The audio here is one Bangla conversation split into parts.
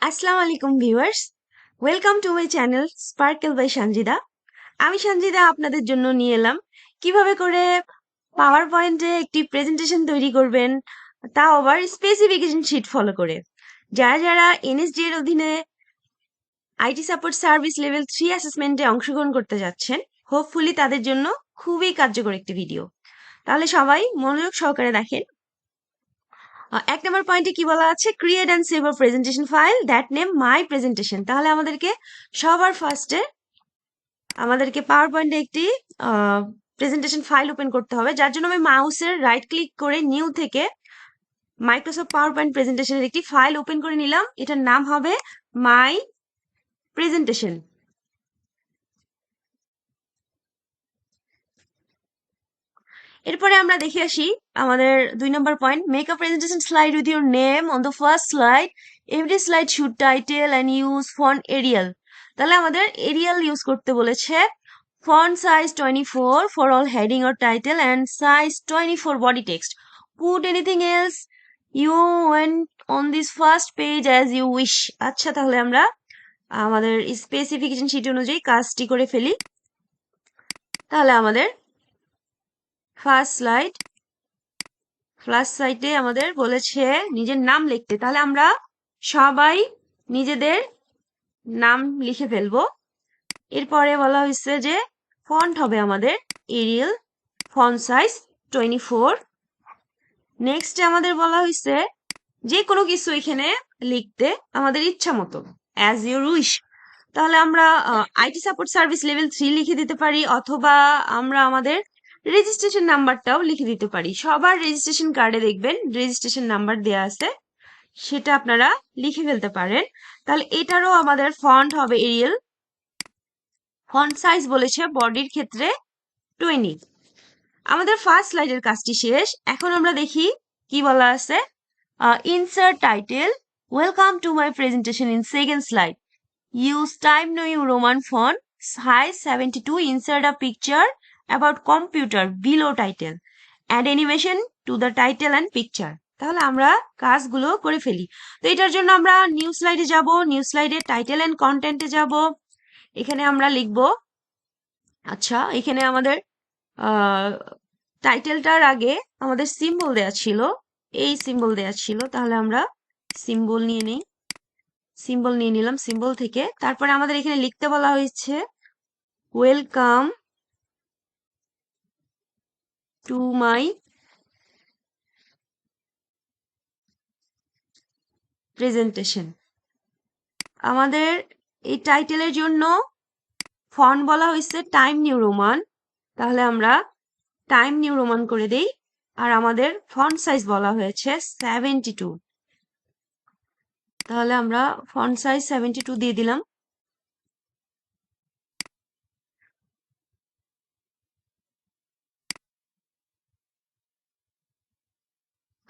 আসসালামু আলাইকুম viewers, welcome to my channel Sparkle by Sanjida. আমি সঞ্জিদা আপনাদের জন্য নিয়ে এলাম কিভাবে করে পাওয়ার পয়েন্টে একটি প্রেজেন্টেশন তৈরি করবেন, তাও আবার স্পেসিফিকেশন শিট ফলো করে। যারা যারা এনএসডি এর অধীনে আইটি সাপোর্ট সার্ভিস লেভেল 3 অ্যাসেসমেন্টে অংশগ্রহণ করতে যাচ্ছেন, হোপফুলি তাদের জন্য খুবই কার্যকর একটি ভিডিও। তাহলে সবাই মনোযোগ সহকারে দেখেন। 1 নম্বর পয়েন্টে কি বলা আছে? Create and save a presentation file that name my presentation. তাহলে আমাদেরকে সবার ফার্স্টে আমাদেরকে পাওয়ার পয়েন্টে একটি প্রেজেন্টেশন ফাইল ওপেন করতে হবে, যার জন্য আমি মাউসের রাইট ক্লিক করে নিউ থেকে মাইক্রোসফট পাওয়ার পয়েন্ট প্রেজেন্টেশনের একটি ফাইল ওপেন করে নিলাম। এটার নাম হবে মাই প্রেজেন্টেশন। এরপরে আমরা দেখে আসি আমাদের 2 নম্বর point, make a presentation slide with your name on the first slide. Every slide should title and use font Arial. তাহলে আমাদের এরিয়াল ইউজ করতে বলেছে। Font size 24 for all heading or title and size 24 body text. Put anything else you want on this first page as you wish. আচ্ছা, তাহলে আমরা আমাদের স্পেসিফিকেশন শিট অনুযায়ী কাজটি করে ফেলি। তাহলে আমাদের ফার্স্ট সাইডে আমাদের বলেছে নিজের নাম লিখতে। তাহলে আমরা সবাই নিজেদের নাম লিখে ফেলবো। এরপরে বলা হয়েছে যে ফন্ট হবে আমাদের এরিয়াল, ফন্ট সাইজ 24। নেক্সট আমাদের বলা হয়েছে যে কোনো কিছু এখানে লিখতে আমাদের ইচ্ছা মতো, অ্যাজ ইউর উইশ। তাহলে আমরা আইটি সাপোর্ট সার্ভিস লেভেল 3 লিখে দিতে পারি, অথবা আমরা আমাদের রেজিস্ট্রেশন নাম্বারটাও লিখে দিতে পারি। সবার রেজিস্ট্রেশন কার্ডে দেখবেন রেজিস্ট্রেশন নাম্বার দেওয়া আছে, সেটা আপনারা লিখে ফেলতে পারেন। তাহলে এটারও আমাদের ফন্ট হবে এরিয়াল, ফন্ট সাইজ বলেছে বডির ক্ষেত্রে 20। আমাদের ফার্স্ট স্লাইডের কাজটি শেষ। এখন আমরা দেখি কি বলা আছে। Insert title, welcome to my presentation in second slide. Use time New Roman font, size 72, insert a picture about computer below title, add animation to the title and picture. তাহলে আমরা কাজগুলো করে ফেলি। তো এটার জন্য আমরা নিউ স্লাইডে যাব, নিউ স্লাইডে টাইটেল এন্ড কন্টেন্টে যাব। এখানে আমরা লিখব, আচ্ছা এখানে আমাদের টাইটেলটার আগে আমাদের সিম্বল দেয়া ছিল, এই সিম্বল দেয়া ছিল। তাহলে আমরা সিম্বল নিয়ে নেই, সিম্বল নিয়ে নিলাম সিম্বল থেকে। তারপরে আমাদের এখানে লিখতে বলা হয়েছে ওয়েলকাম টু মাই প্রেজেন্টেশন। আমাদের এই টাইটেলের জন্য ফন্ট বলা হয়েছে টাইম নিউ রোমান। তাহলে আমরা টাইম নিউ রোমান করে দেই। আর আমাদের ফন্ট সাইজ বলা হয়েছে 72। তাহলে আমরা ফন্ট সাইজ 72 দিয়ে দিলাম।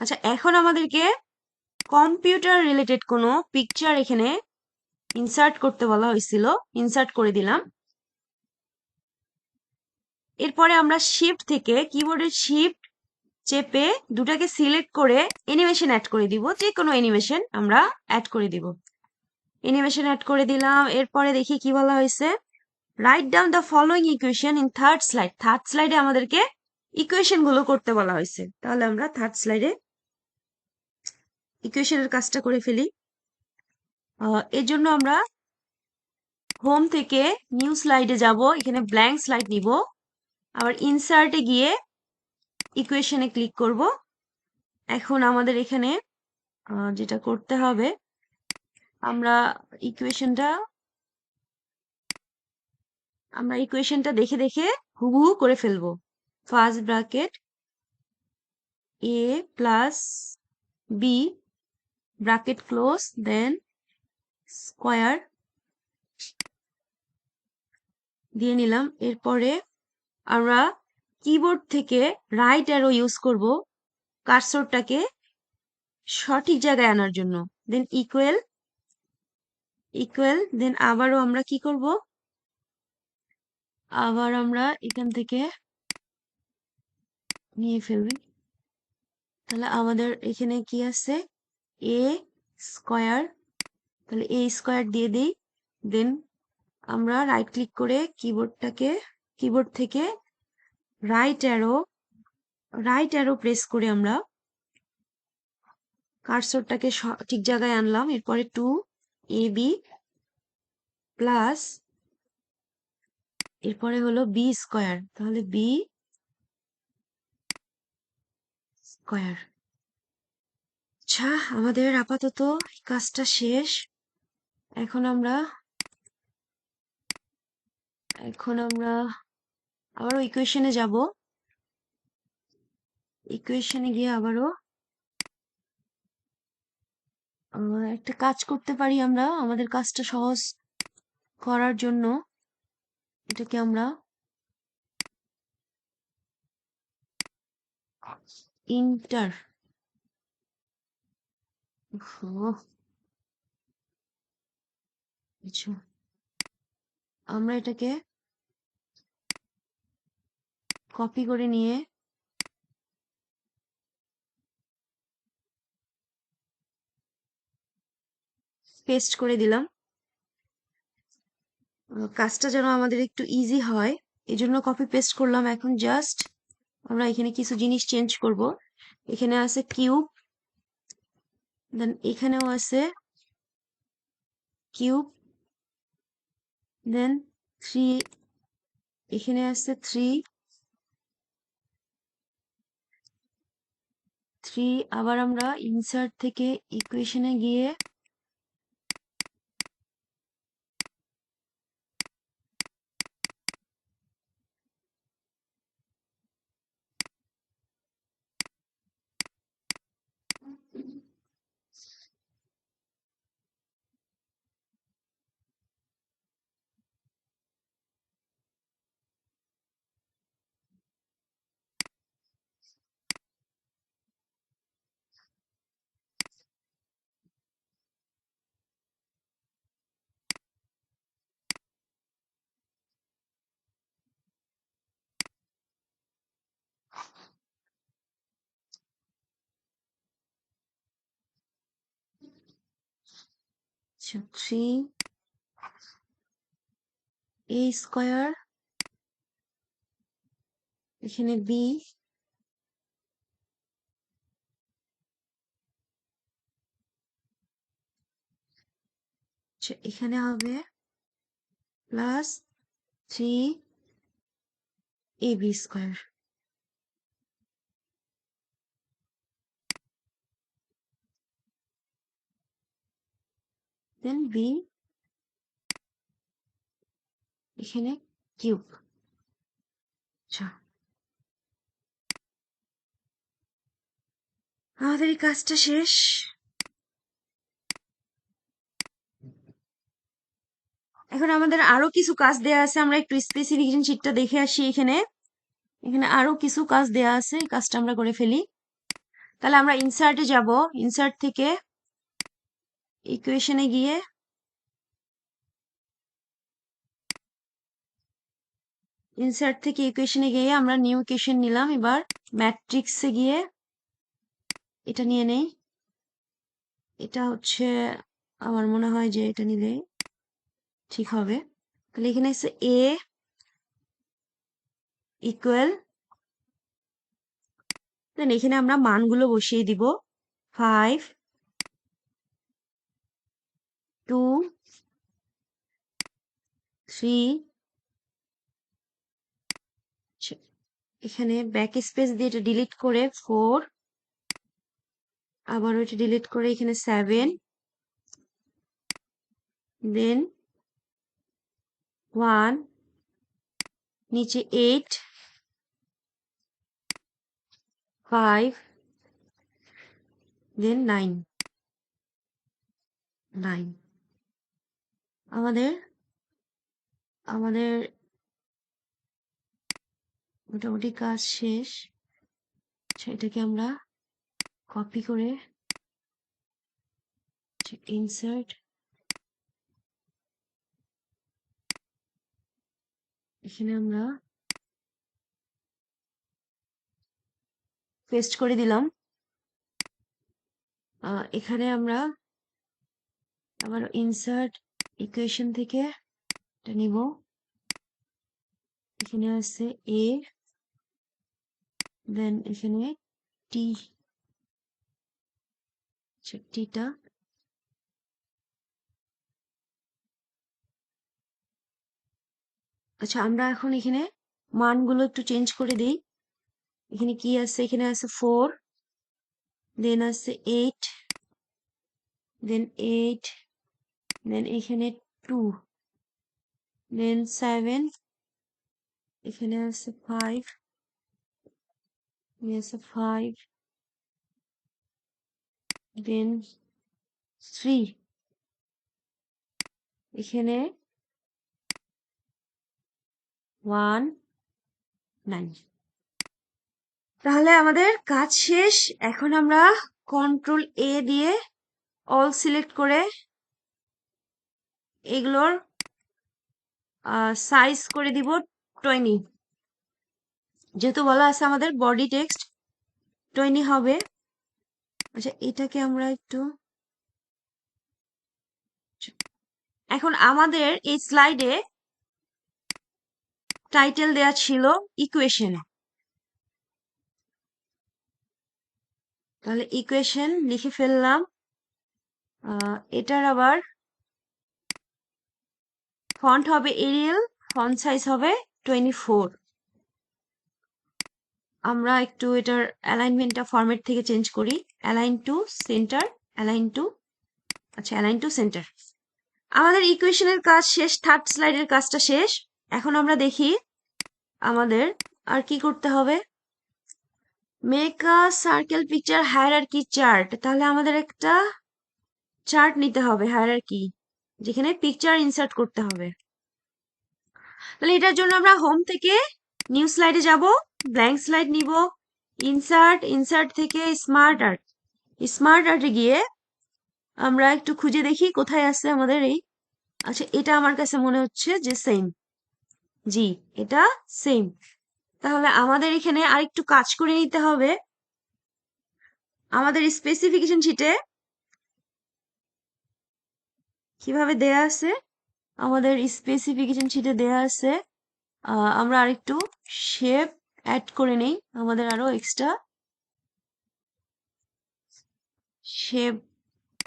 আচ্ছা, এখন আমাদেরকে কম্পিউটার রিলেটেড কোনো পিকচার এখানে ইনসার্ট করতে বলা হয়েছিল, ইনসার্ট করে দিলাম। এরপরে আমরা শিফট থেকে কিবোর্ডের শিফট চেপে দুটাকে সিলেক্ট করে অ্যানিমেশন অ্যাড করে দিব। যে কোনো অ্যানিমেশন আমরা অ্যাড করে দিব। অ্যানিমেশন অ্যাড করে দিলাম। এরপরে দেখি কি বলা হয়েছে, write down the following equation in third slide. Third স্লাইডে আমাদেরকে ইকুয়েশন গুলো করতে বলা হয়েছে। তাহলে আমরা থার্ড স্লাইডে ইকুয়েশনের কাজটা করে ফেলি। এর জন্য আমরা হোম থেকে নিউ স্লাইডে যাব, এখানে ব্ল্যাঙ্ক স্লাইড নিব, আবার ইনসার্টে গিয়ে ইকুয়েশনে ক্লিক করব। এখন আমাদের এখানে যেটা করতে হবে, আমরা ইকুয়েশনটা দেখে দেখে হুবহু করে ফেলবো। First bracket a plus B bracket close, then square দিয়ে নিলাম। এরপরে আমরা কিবোর্ড থেকে রাইট অ্যারো ইউজ করব কার্সরটাকে সঠিক জায়গায় আনার জন্য, দেন ইকুয়াল, দেন আবারও আমরা কি করব, আবার আমরা এখান থেকে নিয়ে ফেলবি। তাহলে আমাদের এখানে কি আছে, এ স্কোয়ার তাহলে a স্কয়ার দিয়ে দিই। দেন আমরা রাইট ক্লিক করে কিবোর্ড থেকে রাইট অ্যারো প্রেস করে আমরা কার্সরটাকে ঠিক জায়গায় আনলাম। এরপরে 2ab প্লাস এরপরে হলো b স্কয়ার, তাহলে b স্কয়ার। আচ্ছা, আমাদের আপাতত কাজটা শেষ। এখন আমরা আবারও ইকুয়েশনে যাব। ইকুয়েশনে গিয়ে আবারও একটা কাজ করতে পারি আমরা আমাদের কাজটা সহজ করার জন্য। এটাকে আমরা ইন্টার আচ্ছা, আমরা এটাকে কপি করে নিয়ে পেস্ট করে দিলাম। কাজটা যেন আমাদের একটু ইজি হয় এই জন্য কপি পেস্ট করলাম। এখন জাস্ট আমরা এখানে কিছু জিনিস চেঞ্জ করব। এখানে আছে কিউব, দেন এখানেও আছে কিউব, দেন 3, এখানে আছে 3। আবার আমরা ইনসার্ট থেকে ইকুয়েশনে গিয়ে আচ্ছা 3a স্কয়ার, এখানে b, আচ্ছা এখানে হবে প্লাস 3ab স্কয়ার, দেন b এখানে কিউব। আচ্ছা, আমাদের এই কাজটা শেষ। এখন আমাদের আরো কিছু কাজ দেয়া আছে, আমরা একটু স্পেসিফিকেশন শিটটা দেখে আসি। এখানে এখানে আরো কিছু কাজ দেয়া আছে, এই কাজটা আমরা করে ফেলি। তাহলে আমরা ইনসার্টে যাব, ইনসার্ট থেকে ইকুয়েশনে গিয়ে আমরা নিউ ইকুয়েশন নিলাম। এবার ম্যাট্রিক্সে গিয়ে এটা নিয়ে নেই। এটা হচ্ছে আমার মনে হয় যে এটা নিলে ঠিক হবে। তাহলে এখানে আছে a ইকুয়াল, দেন এখানে আমরা মানগুলো বসিয়ে দিব। 5, 2, 3, এখানে ব্যাক স্পেস দিয়ে এটা ডিলিট করে 4, আবার ওইটা ডিলিট করে এখানে 7, দেন 1, নিচে 8, 5, দেন 9। আমাদের আমাদের মোটামুটি কাজ শেষ। সেটাকে আমরা কপি করে ইনসার্ট, এখানে আমরা পেস্ট করে দিলাম। এখানে আমরা আবার ইনসার্ট ইকুয়েশন থেকে এটা নিব, এখানে আছে এ, দেন এখানে টি, টিটা আচ্ছা আমরা এখন এখানে মানগুলো একটু চেঞ্জ করে দিই। এখানে কি আছে, এখানে আছে 4, দেন আছে 8, দেন 8, দেন এখানে 2, দেন 7, এখানে আছে 5, এখানে আছে 5, দেন 3, এখানে 1, 9। তাহলে আমাদের কাজ শেষ। এখন আমরা কন্ট্রোল এ দিয়ে অল সিলেক্ট করে এগুলোর সাইজ করে দিব 20, যেহেতু বলা আছে আমাদের বডি টেক্সট 20 হবে। আচ্ছা এটাকে আমরা একটু, এখন আমাদের এই স্লাইডে টাইটেল দেয়া ছিল ইকুয়েশন, তাহলে ইকুয়েশন লিখে ফেললাম। এটার আবার ফন্ট হবে এরিয়াল, ফন্ট সাইজ হবে 24। আমরা একটু এটার অ্যালাইনমেন্টটা ফরম্যাট থেকে চেঞ্জ করি, align two centre, align two, আচ্ছা অ্যালাইন টু সেন্টার। আমাদের ইকুয়েশনের কাজ শেষ, থার্ড স্লাইডের কাজটা শেষ। এখন আমরা দেখি আমাদের আর কি করতে হবে। Make a circle picture hierarchy chart, তাহলে আমাদের একটা চার্ট নিতে হবে হায়ারার্কি, যেখানে পিকচার ইনসার্ট করতে হবে। তাহলে এটার জন্য আমরা হোম থেকে নিউ স্লাইডে যাব, ব্ল্যাঙ্ক স্লাইড নিব, ইনসার্ট, ইনসার্ট থেকে স্মার্ট আর্ট, স্মার্ট আর্টে গিয়ে আমরা একটু খুঁজে দেখি কোথায় আছে আমাদের এই, আচ্ছা এটা আমার কাছে মনে হচ্ছে যে সেম, জি এটা সেম। তাহলে আমাদের এখানে আরেকটু কাজ করে নিতে হবে। আমাদের স্পেসিফিকেশন শিটে কিভাবে দেয়া আছে, আমাদের স্পেসিফিকেশন শিটে দেয়া আছে আমরা আরেকটু শেপ অ্যাড করে নেই, আমাদের আরো এক্সট্রা শেপ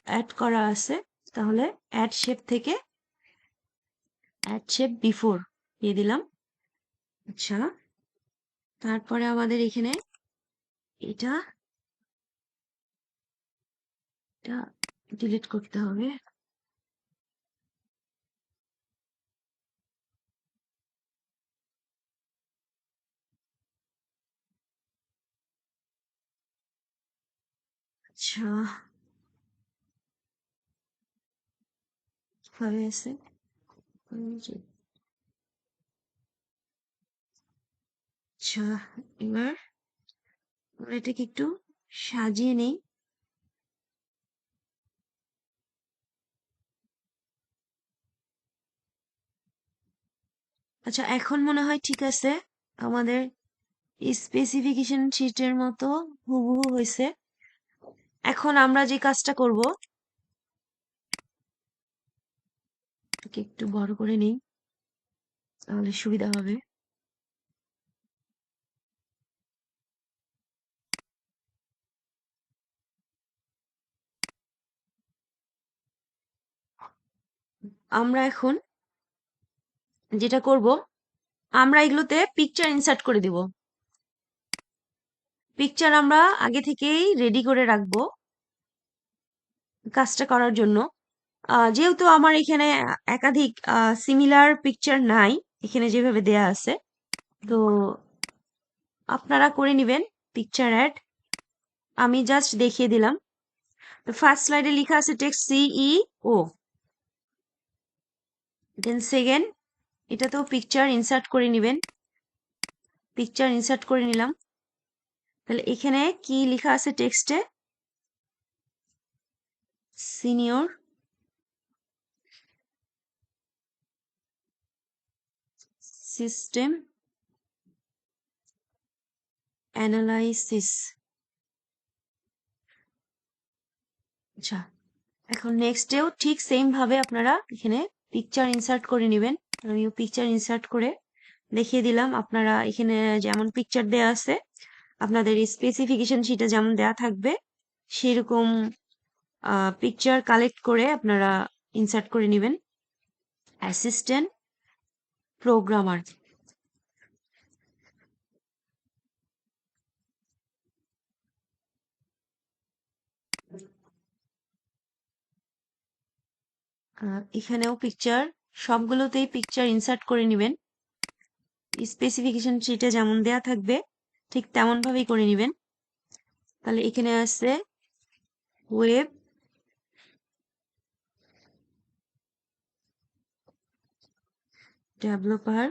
অ্যাড করা আছে। তাহলে অ্যাড শেপ থেকে অ্যাড শেপ বিফোর দিয়ে দিলাম। আচ্ছা তারপরে আমাদের এখানে এটা ডিলিট করতে হবে। আচ্ছা কিভাবে আছে, আচ্ছা এবার আমরা এটাকে একটু সাজিয়ে নেই। আচ্ছা এখন মনে হয় ঠিক আছে, আমাদের স্পেসিফিকেশন শিটের মতো হুবহু হয়েছে। এখন আমরা যে কাজটা করব, এটাকে একটু বড় করে নেই তাহলে সুবিধা হবে। আমরা এখন যেটা করব, আমরা এগুলোতে পিকচার ইনসার্ট করে দিব। পিকচার আমরা আগে থেকেই রেডি করে রাখবো কাজটা করার জন্য। যেহেতু আমার এখানে একাধিক সিমিলার পিকচার নাই এখানে যেভাবে দেয়া আছে, তো আপনারা করে নেবেন পিকচার অ্যাড, আমি জাস্ট দেখিয়ে দিলাম। তো ফার্স্ট স্লাইডে লেখা আছে টেক্সট সিইও, দেন সেকেন্ড এটাতেও পিকচার ইনসার্ট করে নেবেন, পিকচার ইনসার্ট করে নিলাম। তাহলে এখানে কি লেখা আছে টেক্সটে, সিনিয়র সিস্টেম অ্যানালাইসিস। আচ্ছা এখন নেক্সটেও ঠিক সেম ভাবে আপনারা এখানে পিকচার ইনসার্ট করে নেবেন। আমি পিকচার ইনসার্ট করে দেখিয়ে দিলাম। আপনারা এখানে যেমন পিকচার দেয়া আছে, আপনাদের স্পেসিফিকেশন শিটে যেমন দেয়া থাকবে সেরকম পিকচার কালেক্ট করে আপনারা ইনসার্ট করে নেবেন। অ্যাসিস্ট্যান্ট প্রোগ্রামার, এখানেও পিকচার, সবগুলোতেই পিকচার ইনসার্ট করে নেবেন। স্পেসিফিকেশন শিটে যেমন দেয়া থাকবে ঠিক তেমন ভাবেই করে নেবেন। তাহলে এখানে আছে ওয়েব ডেভেলপার,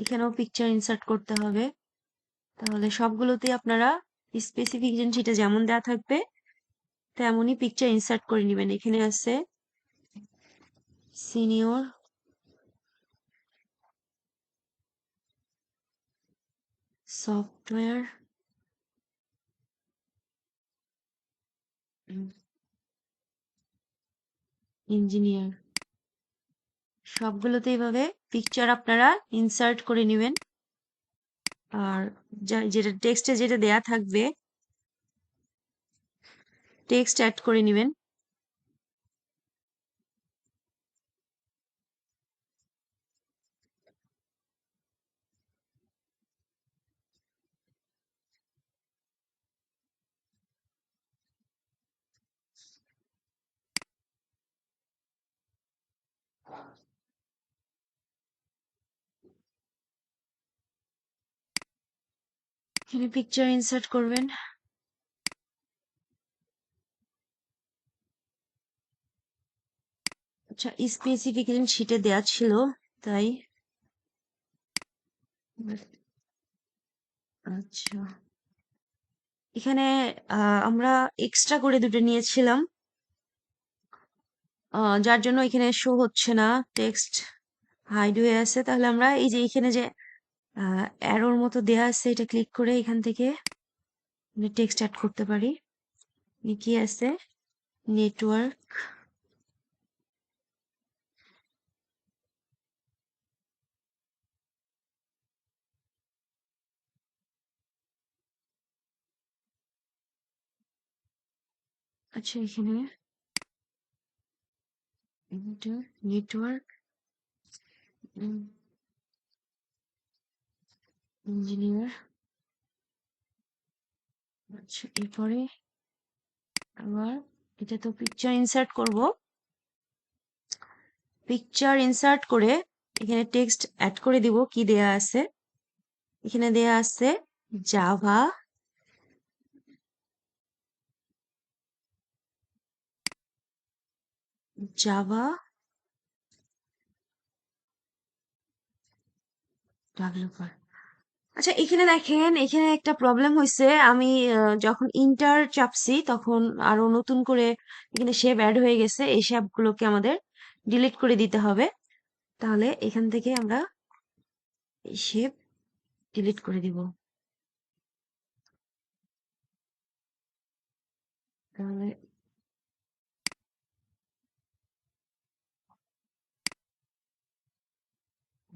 এখানেও পিকচার ইনসার্ট করতে হবে। তাহলে সবগুলোতেই আপনারা স্পেসিফিকেশন শিটে যেমন দেয়া থাকবে তেমনই পিকচার ইনসার্ট করে নেবেন। এখানে আছে সিনিয়র সফটওয়্যার ইঞ্জিনিয়ার, সবগুলোতে এইভাবে পিকচার আপনারা ইনসার্ট করে নেবেন। আর যেটা টেক্সটে যেটা দেয়া থাকবে টেক্সট অ্যাড করে নেবেন। এখানে পিকচার ইনসার্ট করবেন। আচ্ছা, স্পেসিফিকেশন শিটে দেয়া ছিল তাই। আচ্ছা, এখানে আমরা এক্সট্রা করে দুটো নিয়েছিলাম, যার জন্য এখানে শো হচ্ছে না, টেক্সট হাইড হয়ে আছে। তাহলে আমরা এই যে এখানে যে অ্যারোর মতো দেয়া আছে এটা ক্লিক করে এখান থেকে টেক্সট অ্যাড করতে পারি। কি আছে, নেটওয়ার্ক, আচ্ছা এখানে নেটওয়ার্ক ইঞ্জিনিয়ার। আচ্ছা, এরপরে আবার এটা তো পিকচার ইনসার্ট করব। পিকচার ইনসার্ট করে এখানে টেক্সট অ্যাড করে দিব। কি দেয়া আছে, এখানে দেয়া আছে জাভা জাভা ডেভেলপার। আচ্ছা, এখানে দেখেন, এখানে একটা প্রবলেম হয়েছে। আমি যখন ইন্টার চাপছি তখন আরো নতুন করে এখানে শেপ অ্যাড হয়ে গেছে। এই শেপগুলোকে আমাদের ডিলিট করে দিতে হবে। তাহলে এখান থেকে আমরা এই শেপ ডিলিট করে দিব। তাহলে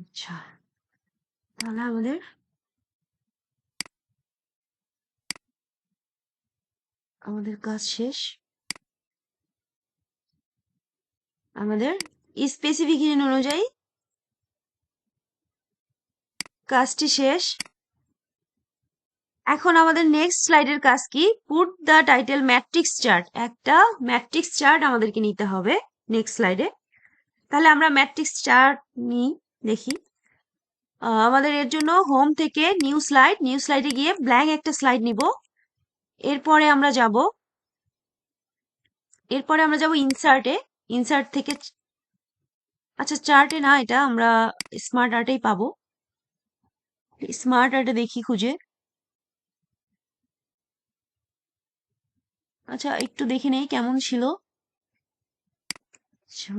আচ্ছা, তাহলে আমাদের কাজ শেষ। আমাদের স্পেসিফিকেশন অনুযায়ী কাজটি শেষ। এখন আমাদের নেক্সট স্লাইডের কাজ কি, put the title matrix chart. একটা ম্যাট্রিক্স চার্ট আমাদেরকে নিতে হবে নেক্সট স্লাইডে। তাহলে আমরা ম্যাট্রিক্স চার্ট নিই, দেখি। আমাদের এর জন্য হোম থেকে নিউ স্লাইডে গিয়ে ব্ল্যাঙ্ক একটা স্লাইড নিব। এরপরে আমরা যাব ইনসার্টে। ইনসার্ট থেকে, আচ্ছা চার্টে না, এটা আমরা স্মার্ট আর্টেই পাবো। স্মার্ট আর্টে দেখি খুঁজে। আচ্ছা, একটু দেখে নেই কেমন ছিল। আচ্ছা,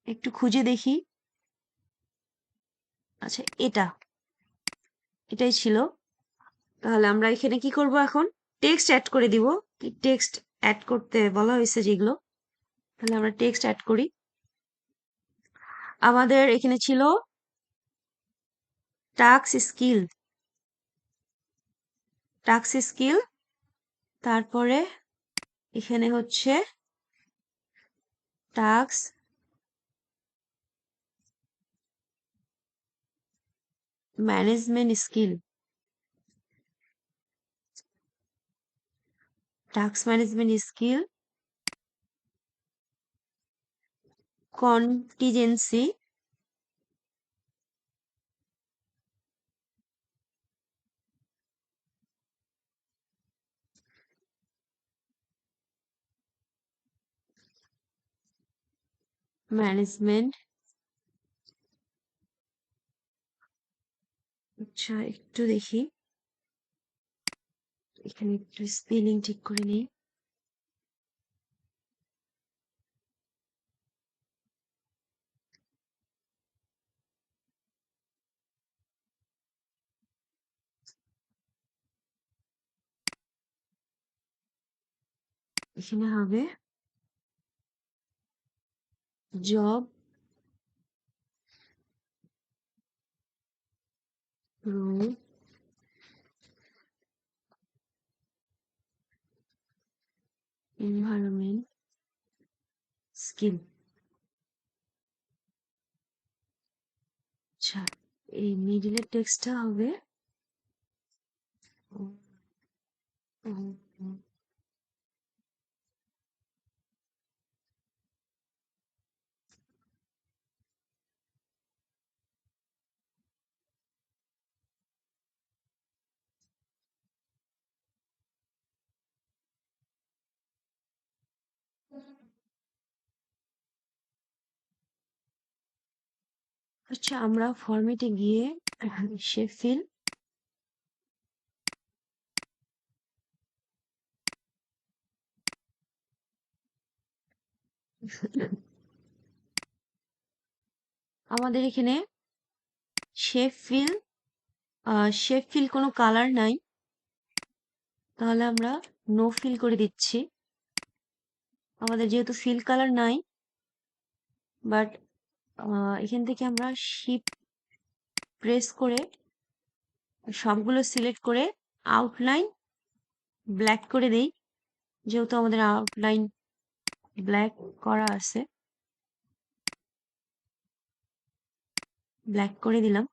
একটু খুঁজে দেখি। আচ্ছা, এটাই ছিল। তাহলে আমরা এখানে কি করব এখন? টেক্সট অ্যাড করে দিব। টেক্সট অ্যাড করতে বলা হয়েছে যেগুলো, তাহলে আমরা টেক্সট অ্যাড করি। আমাদের এখানে ছিল টাস্ক স্কিল, তারপরে এখানে হচ্ছে task management skill, contingency management. আচ্ছা, একটু দেখি, এখানে একটু স্পেলিং ঠিক করে নিই। এখানে হবে জব রোল এনভায়রনমেন্ট স্কিল। আচ্ছা, এই মিডিলের টেক্সটটা হবে উম, উম, উম, আচ্ছা, আমরা ফরম্যাটে গিয়ে শেফিল আমাদের এখানে শেফিল কোনো কালার নাই, তাহলে আমরা নো ফিল করে দিচ্ছি। আমাদের যেহেতু ফিল কালার নাই, বাট এখান থেকে আমরা শিফট প্রেস করে সবগুলো সিলেক্ট করে আউটলাইন ব্ল্যাক করে দেই। যেহেতু আমাদের আউটলাইন ব্ল্যাক করা আছে, ব্ল্যাক করে দিলাম।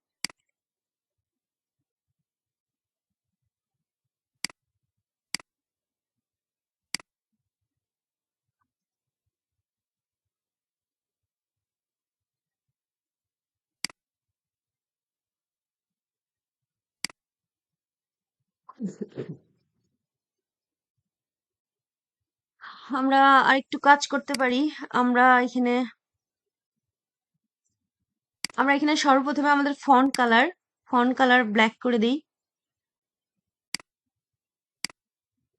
আমরা আরেকটু কাজ করতে পারি। আমরা এখানে সর্বপ্রথমে আমাদের ফন্ট কালার ব্ল্যাক করে দিই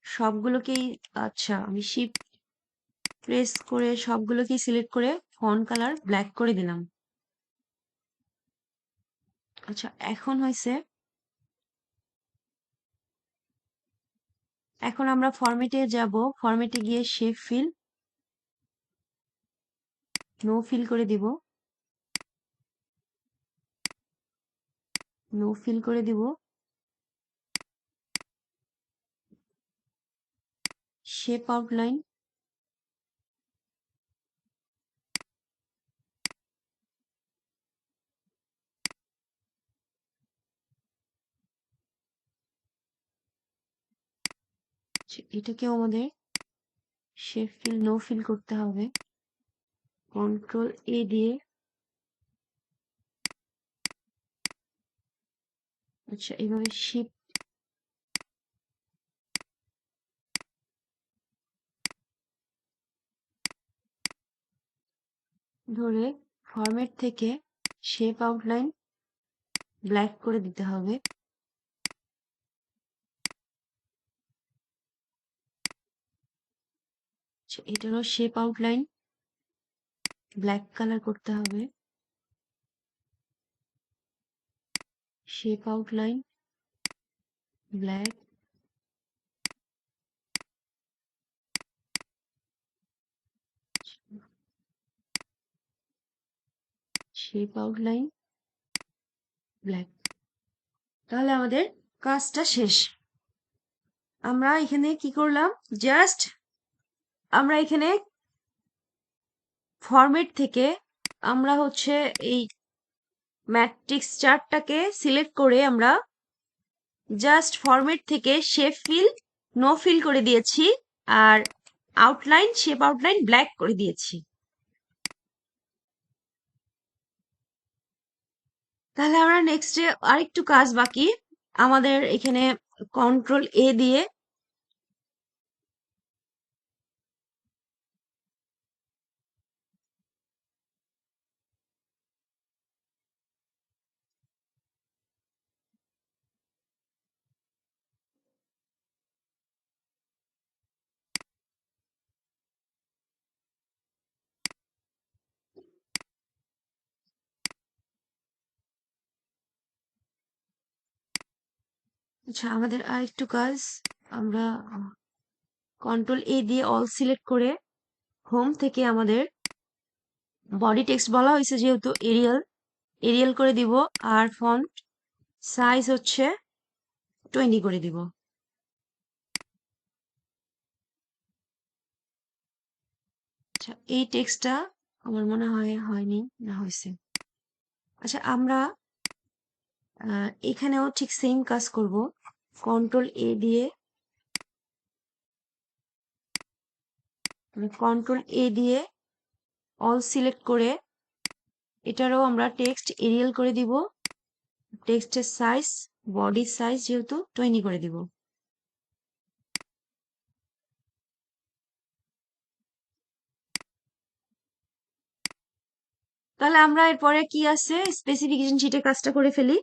সবগুলোকেই। আচ্ছা, আমি শিফট প্রেস করে সবগুলোকেই সিলেক্ট করে ফন্ট কালার ব্ল্যাক করে দিলাম। আচ্ছা, এখন আমরা ফরম্যাটে যাব। ফরম্যাটে গিয়ে শেপ ফিল নো ফিল করে দিব। শেপ আউটলাইন এটাকেও আমাদের শেপ ফিল নো ফিল করতে হবে। কন্ট্রোল এ দিয়ে আচ্ছা, এইভাবে শিফট ধরে ফরম্যাট থেকে শেপ আউটলাইন ব্ল্যাক করে দিতে হবে। আচ্ছা, এটারও শেপ আউটলাইন ব্ল্যাক কালার করতে হবে। Shape outline black, shape outline black. তাহলে আমাদের কাজটা শেষ। আমরা এখানে কি করলাম, জাস্ট আমরা এখানে ফরম্যাট থেকে আমরা হচ্ছে এই ম্যাট্রিক্স চার্টটাকে সিলেক্ট করে আমরা জাস্ট ফরম্যাট থেকে শেপ ফিল নো ফিল করে দিয়েছি, আর আউটলাইন শেপ আউটলাইন ব্ল্যাক করে দিয়েছি। তাহলে আমরা নেক্সটে আরেকটু কাজ বাকি আমাদের। এখানে কন্ট্রোল এ দিয়ে আচ্ছা আমাদের আরেকটু কাজ, আমরা কন্ট্রোল এ দিয়ে অল সিলেক্ট করে হোম থেকে আমাদের বডি টেক্সট বলা হয়েছে যেহেতু এরিয়াল, এরিয়াল করে দিব, আর ফন্ট সাইজ হচ্ছে 20 করে দিব। আচ্ছা এই টেক্সটটা আমার মনে হয় হয়নি, না হয়েছে। আচ্ছা আমরা এখানেও ঠিক সেম কাজ করব, কন্ট্রোল এ দিয়ে অল সিলেক্ট করে এটারও আমরা টেক্সট এরিয়াল করে দিব, টেক্সটের সাইজ বডি সাইজ যেহেতু 20 করে দিব। তাহলে আমরা এরপরে কি আছে স্পেসিফিকেশন শিটে কাজটা করে ফেলি।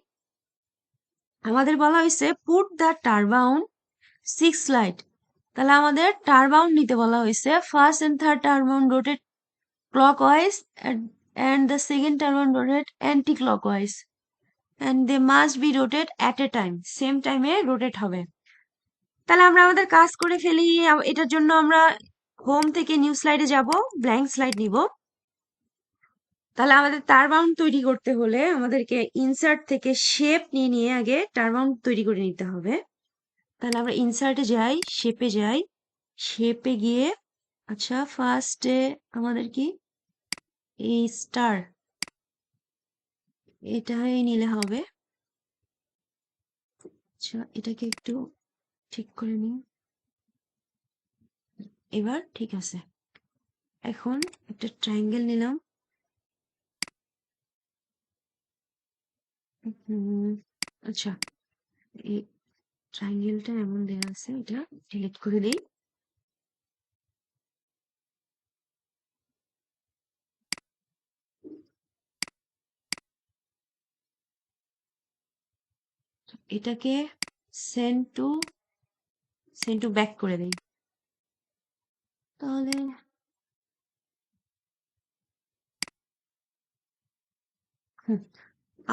আমাদের বলা হয়েছে পুট দ্য টারবাউন্ড 6 স্লাইড। তাহলে আমাদের টারবাউন্ড নিতে বলা হয়েছে, first and third turbine rotate clockwise and the second turbine rotate anti-clockwise and they must be rotate at a time, same time A rotate হবে। তাহলে আমরা আমাদের কাজ করে ফেলি। এটার জন্য আমরা হোম থেকে নিউ স্লাইডে যাব, ব্ল্যাঙ্ক স্লাইড নিব। তাহলে আমাদের টারবাউন্ড তৈরি করতে হলে আমাদেরকে ইনসার্ট থেকে শেপ নিয়ে নিয়ে আগে টারবাউন্ড তৈরি করে নিতে হবে। তাহলে আমরা ইনসার্টে যাই, শেপে যাই, শেপে গিয়ে আচ্ছা ফার্স্টে আমাদের কি এই স্টার এটাই নিলে হবে। আচ্ছা এটাকে একটু ঠিক করে নিই, এবার ঠিক আছে। এখন একটা ট্রায়াঙ্গেল নিলাম, আচ্ছা এই ট্রায়াঙ্গেলটা এমন দেওয়া আছে, এটা ডিলিট করে দিই। এটাকে সেন্ড টু ব্যাক করে দিই। তাহলে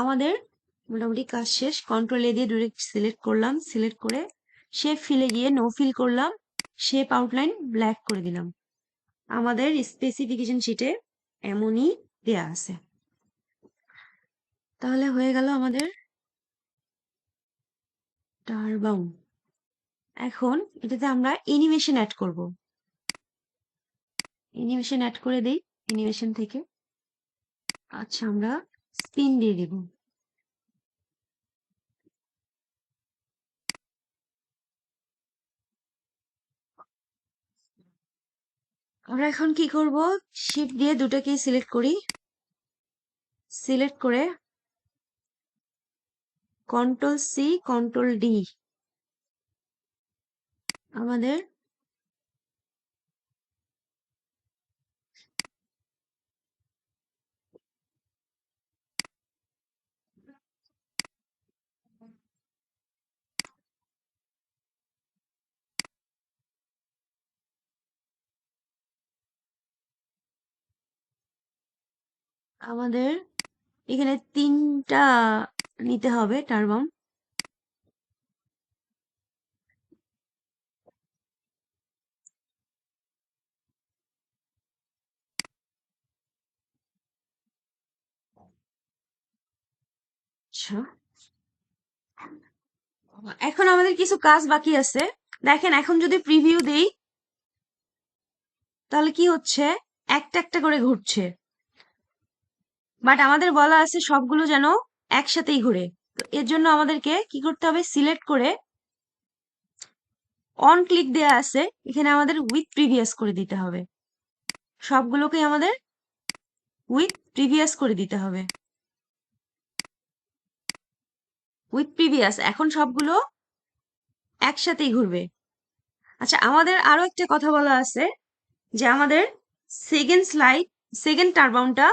আমাদের মোটামুটি কাজ শেষ। কন্ট্রোল এ দিয়ে ডিরেক্ট সিলেক্ট করলাম, সিলেক্ট করে শেপ ফিলে গিয়ে নো ফিল করলাম, শেপ আউটলাইন ব্ল্যাক করে দিলাম। আমাদের স্পেসিফিকেশন শিটে এমনই দেয়া আছে। তাহলে হয়ে গেল আমাদের টারবাউন্ড। এখন এটাতে আমরা অ্যানিমেশন অ্যাড করব। অ্যানিমেশন অ্যাড করে দেই অ্যানিমেশন থেকে। আচ্ছা আমরা স্পিন দিয়ে দিব। আমরা এখন কি করব, শিফট দিয়ে দুটাকেই সিলেক্ট করি, সিলেক্ট করে কন্ট্রোল সি কন্ট্রোল ডি আমাদের আমাদের এখানে 3টা নিতে হবে টারবাউন্ড। আচ্ছা, এখন আমাদের কিছু কাজ বাকি আছে। দেখেন, এখন যদি প্রিভিউ দেই তাহলে কি হচ্ছে, একটা একটা করে ঘুরছে, বাট আমাদের বলা আছে সবগুলো যেন একসাথেই ঘুরে। তো এর জন্য আমাদেরকে কি করতে হবে, সিলেক্ট করে অন ক্লিক দেয়া আছে, এখানে আমাদের উইথ প্রিভিয়াস করে দিতে হবে। সবগুলোকে আমাদের উইথ প্রিভিয়াস করে দিতে হবে। উইথ প্রিভিয়াস, এখন সবগুলো একসাথেই ঘুরবে। আচ্ছা, আমাদের আরো একটা কথা বলা আছে যে আমাদের সেকেন্ড স্লাইড, সেকেন্ড টার্বাউনটা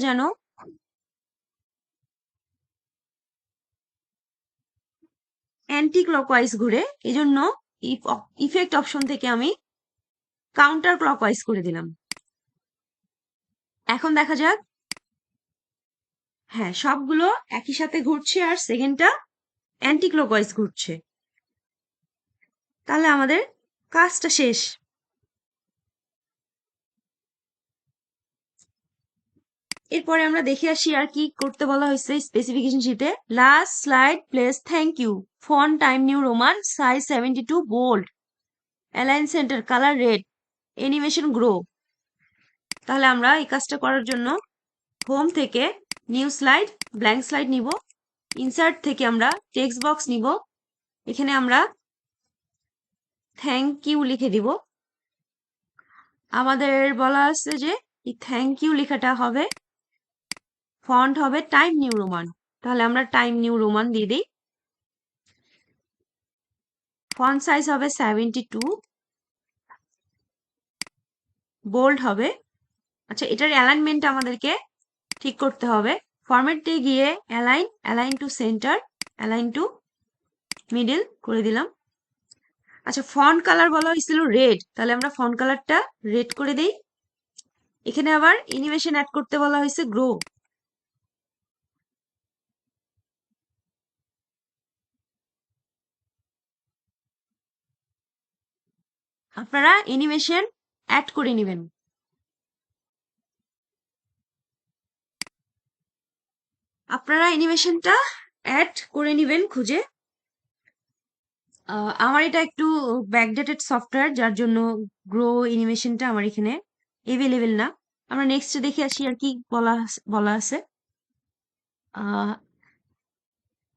যেন অ্যান্টি ক্লকওয়াইজ ঘুরে। এই জন্য ইফেক্ট অপশন থেকে আমি কাউন্টার ক্লকওয়াইজ করে দিলাম। এখন দেখা যাক, হ্যাঁ, সবগুলো একই সাথে ঘুরছে আর সেকেন্ডটা অ্যান্টি ক্লকওয়াইজ ঘুরছে। তাহলে আমাদের কাজটা শেষ। এরপরে আমরা দেখে আসি আর কি করতে বলা হয়েছে স্পেসিফিকেশন শিটে। Last slide place thank you, font Times New Roman, size 72, bold, align centre, colour red, animation grow. তাহলে আমরা এই কাজটা করার জন্য হোম থেকে নিউ স্লাইড, ব্ল্যাঙ্ক স্লাইড নিব। ইনসার্ট থেকে আমরা টেক্সট বক্স নিব, এখানে আমরা থ্যাংক ইউ লিখে দিব। আমাদের বলা আছে যে এই থ্যাংক ইউ লেখাটা হবে, ফন্ট হবে টাইম নিউ রোমান। তাহলে আমরা টাইম নিউ রোমান দিয়ে দিই। ফন্ট সাইজ হবে 72, বোল্ড হবে। আচ্ছা, এটার অ্যালাইনমেন্ট আমাদেরকে ঠিক করতে হবে। ফরম্যাটে গিয়ে align, align two centre, align two middle করে দিলাম। আচ্ছা, ফন্ট কালার বলা হয়েছিল রেড, তাহলে আমরা ফন্ট কালারটা রেড করে দেই। এখানে আবার অ্যানিমেশন অ্যাড করতে বলা হয়েছে গ্রো। আপনারা অ্যানিমেশন অ্যাড করে নেবেন। আপনারা অ্যানিমেশনটা অ্যাড করে নেবেন খুঁজে। আমার এটা একটু ব্যাকডেটেড সফটওয়্যার, যার জন্য গ্রো অ্যানিমেশনটা আমার এখানে এভেলেবেল না। আমরা নেক্সট দেখে আসি আর কি বলা আছে।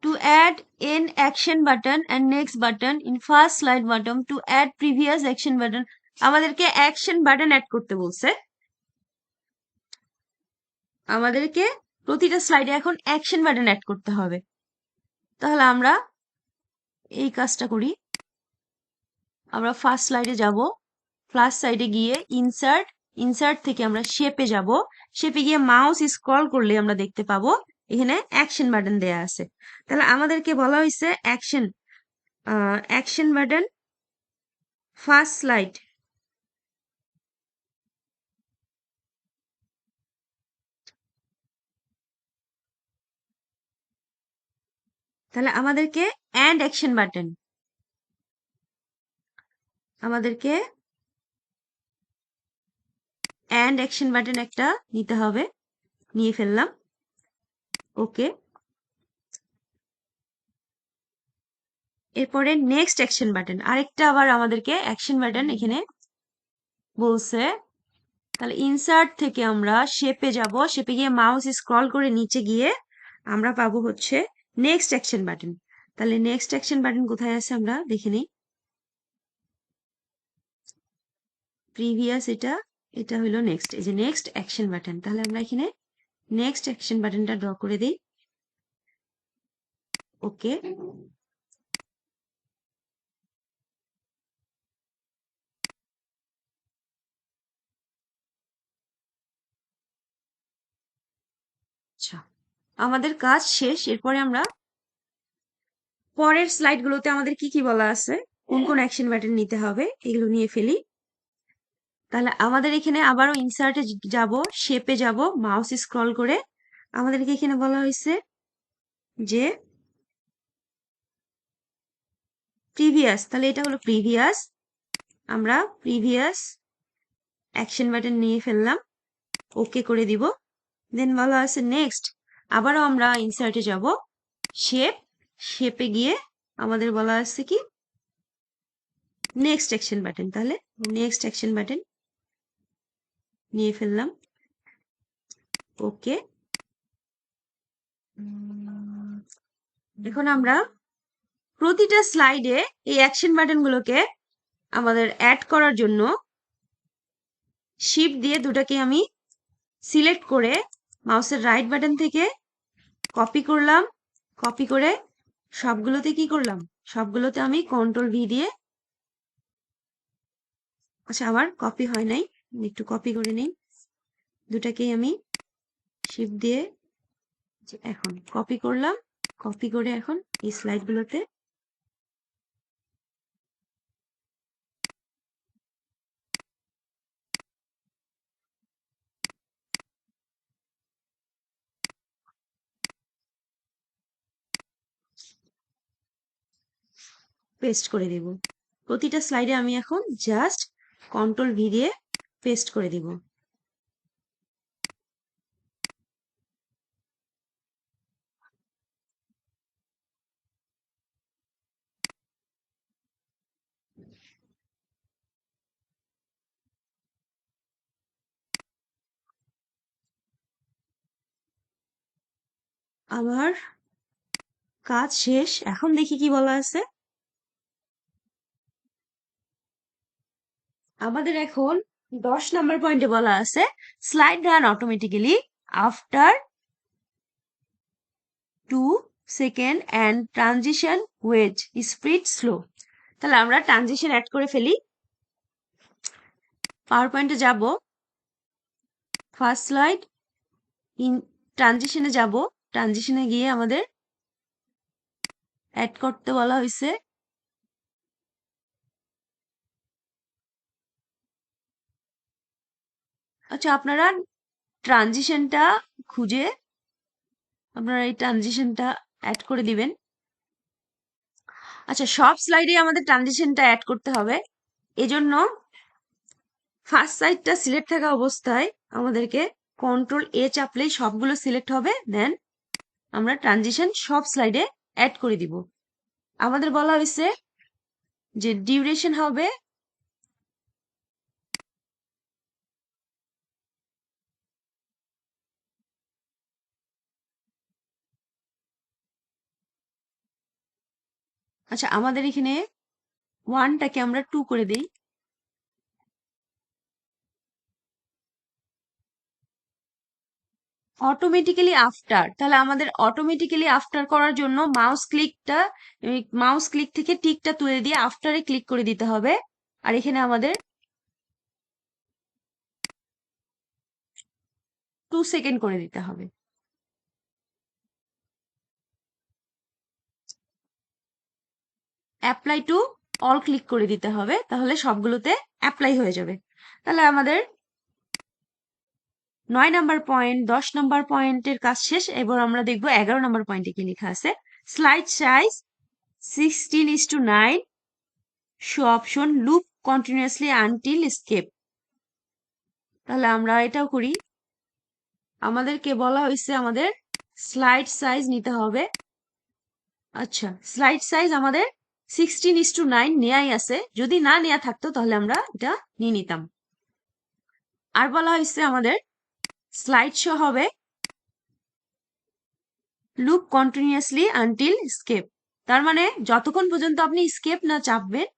To add an action button and next button in first slide bottom to add previous action button, আমাদেরকে অ্যাকশন বাটন অ্যাড করতে বলছে। আমাদেরকে প্রতিটা স্লাইডে এখন অ্যাকশন বাটন অ্যাড করতে হবে। তাহলে আমরা এই কাজটা করি। আমরা ফার্স্ট স্লাইডে যাব, ফার্স্ট সাইডে গিয়ে ইনসার্ট, ইনসার্ট থেকে আমরা শেপে যাব। শেপে গিয়ে মাউস স্ক্রল করলে আমরা দেখতে পাবো এখানে অ্যাকশন বাটন দেয়া আছে। তাহলে আমাদেরকে বলা হয়েছে অ্যাকশন বাটন ফার্স্ট স্লাইড। তাহলে আমাদেরকে অ্যান্ড অ্যাকশন বাটন, আমাদেরকে অ্যান্ড অ্যাকশন বাটন একটা নিতে হবে। নিয়ে ফেললাম, ওকে। এরপরে নেক্সট অ্যাকশন বাটন, আরেকটা আবার আমাদেরকে অ্যাকশন বাটন এখানে বলছে। তাহলে ইনসার্ট থেকে আমরা শেপে যাব, শেপে গিয়ে মাউস স্ক্রল করে নিচে গিয়ে আমরা পাবো হচ্ছে নেক্সট অ্যাকশন বাটন। তাহলে নেক্সট অ্যাকশন বাটন কোথায় আছে আমরা দেখে নিই। প্রিভিয়াস, এটা এটা হলো নেক্সট, এই যে নেক্সট অ্যাকশন বাটন। তাহলে আমরা এখানে নেক্সট অ্যাকশন বাটনটা ড্র করে দিই, ওকে। আচ্ছা, আমাদের কাজ শেষ। এরপরে আমরা পরের স্লাইড গুলোতে আমাদের কি কি বলা আছে, কোন কোন অ্যাকশন বাটন নিতে হবে, এগুলো নিয়ে ফেলি। তাহলে আমাদের এখানে আবারও ইনসার্টে যাব, শেপে যাব, মাউস স্ক্রল করে আমাদেরকে এখানে বলা হয়েছে যে প্রিভিয়াস। তাহলে এটা হলো প্রিভিয়াস, আমরা প্রিভিয়াস অ্যাকশন বাটন নিয়ে ফেললাম, ওকে করে দিব। দেন বলা আছে নেক্সট, আবারও আমরা ইনসার্টে যাব, শেপে গিয়ে আমাদের বলা আছে কি নেক্সট অ্যাকশন বাটন। তাহলে নেক্সট অ্যাকশন বাটন নিয়ে ফেললাম, ওকে। এখন আমরা প্রতিটা স্লাইডে এই অ্যাকশন বাটনগুলোকে আমাদের অ্যাড করার জন্য শিফট দিয়ে দুটাকে আমি সিলেক্ট করে মাউসের রাইট বাটন থেকে কপি করলাম, কপি করে সবগুলোতে কি করলাম, সবগুলোতে আমি কন্ট্রোল ভি দিয়ে, আচ্ছা আমার কপি হয় নাই, একটু কপি করে নিই, দুটাকেই আমি শিফট দিয়ে এখন কপি করলাম, কপি করে এখন এই স্লাইডগুলোতে পেস্ট করে দেব। প্রতিটা স্লাইডে আমি এখন জাস্ট কন্ট্রোল ভি দিয়ে পেস্ট করে দিব। আমার কাজ শেষ, এখন দেখি কি বলা আছে। আমাদের এখন 10 নম্বর পয়েন্টে বলা আছে slide run automatically after 2 second and transition wedge speed slow. তাহলে আমরা ট্রানজিশন অ্যাড করে ফেলি। পাওয়ার পয়েন্টে যাব, ফার্স্ট স্লাইড, ট্রানজিশনে যাব, ট্রানজিশনে গিয়ে আমাদের অ্যাড করতে বলা হয়েছে। আচ্ছা আপনারা ট্রানজিশনটা খুঁজে আপনারা এই ট্রানজিশনটা অ্যাড করে দিবেন। আচ্ছা সব স্লাইডে আমাদের ট্রানজিশনটা অ্যাড করতে হবে, এজন্য ফার্স্ট সাইডটা সিলেক্ট থাকা অবস্থায় আমাদেরকে কন্ট্রোল এ চাপলেই সবগুলো সিলেক্ট হবে, দেন আমরা ট্রানজিশন সব স্লাইডে অ্যাড করে দিব। আমাদের বলা হয়েছে যে ডিউরেশন হবে আচ্ছা আমাদের এখানে 1টাকে আমরা 2 করে দেই। অটোমেটিক্যালি আফটার, তাহলে আমাদের অটোমেটিক্যালি আফটার করার জন্য মাউস ক্লিক থেকে টিকটা তুলে দিয়ে আফটারে ক্লিক করে দিতে হবে। আর এখানে আমাদের 2 সেকেন্ড করে দিতে হবে। অ্যাপ্লাই টু অল ক্লিক করে দিতে হবে, তাহলে সবগুলোতে অ্যাপ্লাই হয়ে যাবে। তাহলে আমাদের 9 নাম্বার পয়েন্ট 10 নাম্বার পয়েন্টের কাজ শেষ। এবার আমরা দেখব 11 নাম্বার পয়েন্টে কি লেখা আছে। Slide size 16:9, show option, loop continuously until escape. তাহলে আমরা এটাও করি। আমাদেরকে বলা হয়েছে আমাদের স্লাইড সাইজ নিতে হবে। আচ্ছা স্লাইড সাইজ আমাদের 16:9 নেয়াই আছে, যদি না নেয়া থাকতো তাহলে আমরা এটা নিয়ে নিতাম। আর বলা হয়েছে আমাদের স্লাইড শো হবে লুপ কন্টিনিউয়াসলি আনটিল স্কেপ, তার মানে যতক্ষণ পর্যন্ত আপনি স্কেপ না চাপবেন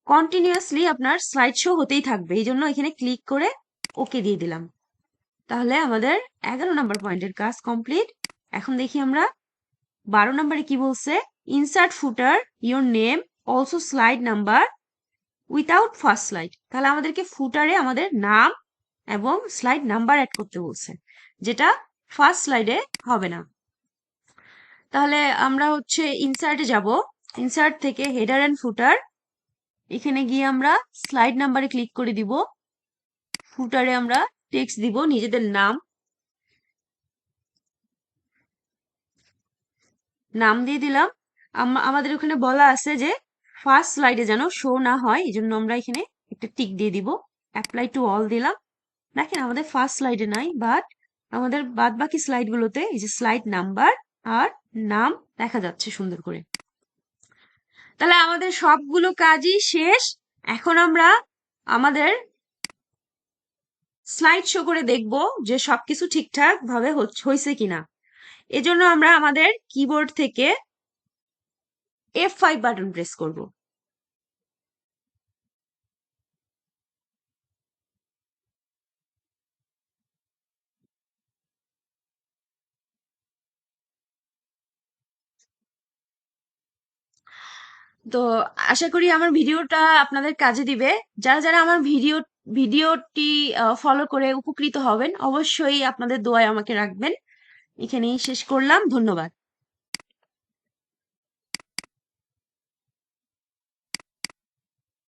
কন্টিনিউয়াসলি আপনার স্লাইড শো হতেই থাকবে। এই জন্য এখানে ক্লিক করে ওকে দিয়ে দিলাম। তাহলে আমাদের 11 নাম্বার পয়েন্টের কাজ কমপ্লিট। এখন দেখি আমরা 12 নাম্বারে কি বলছে। Insert footer your name also slide number without first slide. তাহলে আমাদেরকে ফুটারে আমাদের নাম এবং স্লাইড নাম্বার অ্যাড করতে বলছে, যেটা ফার্স্ট স্লাইডে হবে না। তাহলে আমরা ইনসার্টে যাব, ইনসার্ট থেকে হেডার এন্ড ফুটার, এখানে গিয়ে আমরা স্লাইড নাম্বারে ক্লিক করে দিব। ফুটারে আমরা টেক্সট দিব নিজেদের নাম দিয়ে দিলাম। আমাদের ওখানে বলা আছে যে ফার্স্ট স্লাইডে যেন শো না হয়, এই জন্য আমরা এখানে একটা টিক দিয়ে দিব। অ্যাপ্লাই টু অল দিলাম। দেখেন আমাদের ফার্স্ট স্লাইডে নাই, বাট আমাদের বাদ বাকি স্লাইড গুলোতে এই যে স্লাইড নাম্বার আর নাম দেখা যাচ্ছে সুন্দর করে। তাহলে আমাদের সবগুলো কাজই শেষ। এখন আমরা আমাদের স্লাইড শো করে দেখব যে সবকিছু ঠিকঠাক ভাবে হয়েছে কিনা। এজন্য আমরা আমাদের কিবোর্ড থেকে F5 বাটন প্রেস করব। তো আশা করি আমার ভিডিওটা আপনাদের কাজে দিবে। যারা যারা আমার ভিডিওটি ফলো করে উপকৃত হবেন, অবশ্যই আপনাদের দোয়ায় আমাকে রাখবেন। এখানেই শেষ করলাম। ধন্যবাদ।